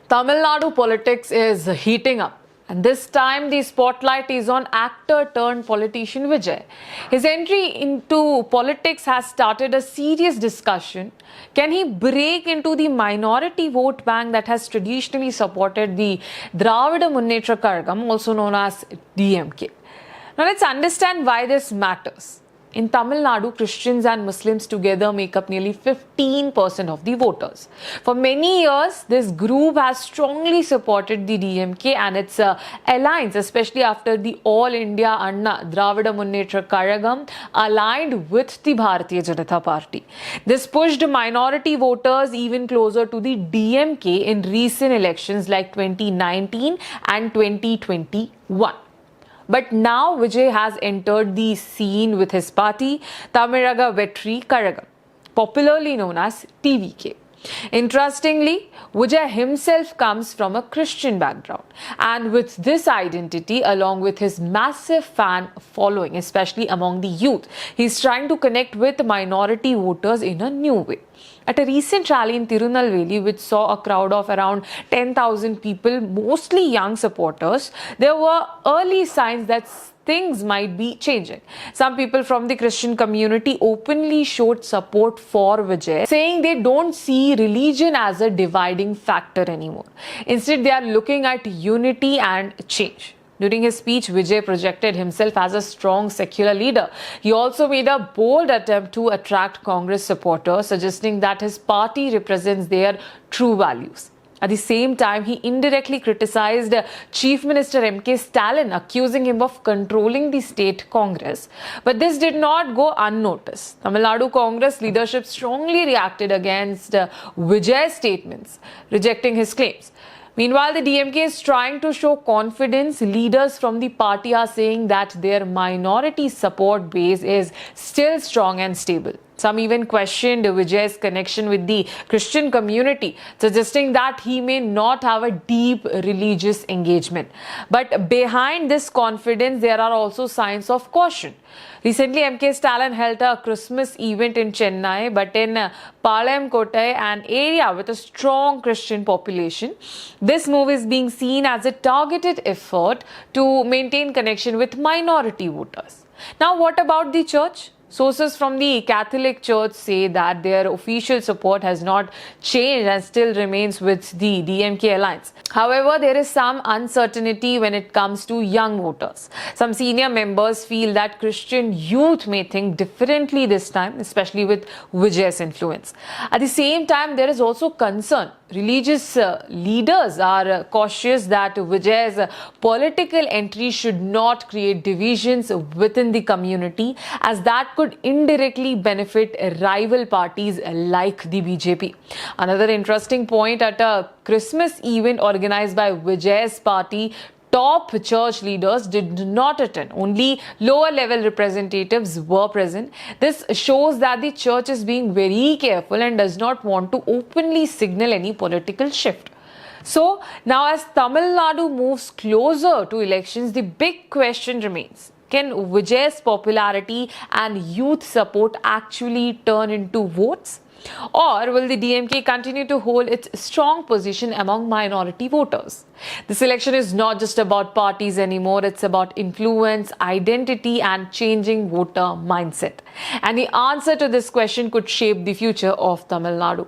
Tamil Nadu politics is heating up. And this time, the spotlight is on actor turned politician Vijay. His entry into politics has started a serious discussion. Can he break into the minority vote bank that has traditionally supported the Dravida Munnetra Kazhagam, also known as DMK? Now, let's understand why this matters. In Tamil Nadu, Christians and Muslims together make up nearly 15% of the voters. For many years, this group has strongly supported the DMK and its alliance, especially after the All India Anna Dravida Munnetra Kazhagam aligned with the Bharatiya Janata Party. This pushed minority voters even closer to the DMK in recent elections like 2019 and 2021. But now Vijay has entered the scene with his party, Tamizhaga Vetri Kazhagam, popularly known as TVK. Interestingly, Vijay himself comes from a Christian background, and with this identity, along with his massive fan following, especially among the youth, he's trying to connect with minority voters in a new way. At a recent rally in Tirunelveli, which saw a crowd of around 10,000 people, mostly young supporters, there were early signs that things might be changing. Some people from the Christian community openly showed support for Vijay, saying they don't see religion as a dividing factor anymore. Instead, they are looking at unity and change. During his speech, Vijay projected himself as a strong secular leader. He also made a bold attempt to attract Congress supporters, suggesting that his party represents their true values. At the same time, he indirectly criticized Chief Minister M.K. Stalin, accusing him of controlling the state Congress. But this did not go unnoticed. Tamil Nadu Congress leadership strongly reacted against Vijay's statements, rejecting his claims. Meanwhile, the DMK is trying to show confidence. Leaders from the party are saying that their minority support base is still strong and stable. Some even questioned Vijay's connection with the Christian community, suggesting that he may not have a deep religious engagement. But behind this confidence, there are also signs of caution. Recently, M.K. Stalin held a Christmas event in Chennai, but in Palayamkottai, an area with a strong Christian population. This move is being seen as a targeted effort to maintain connection with minority voters. Now, what about the church? Sources from the Catholic Church say that their official support has not changed and still remains with the DMK alliance. However, there is some uncertainty when it comes to young voters. Some senior members feel that Christian youth may think differently this time, especially with Vijay's influence. At the same time, there is also concern. Religious leaders are cautious that Vijay's political entry should not create divisions within the community, as that could indirectly benefit rival parties like the BJP. Another interesting point, at a Christmas event organized by Vijay's party, top church leaders did not attend. Only lower level representatives were present. This shows that the church is being very careful and does not want to openly signal any political shift. So now, as Tamil Nadu moves closer to elections, the big question remains: can Vijay's popularity and youth support actually turn into votes? Or will the DMK continue to hold its strong position among minority voters? This election is not just about parties anymore. It's about influence, identity, and changing voter mindset. And the answer to this question could shape the future of Tamil Nadu.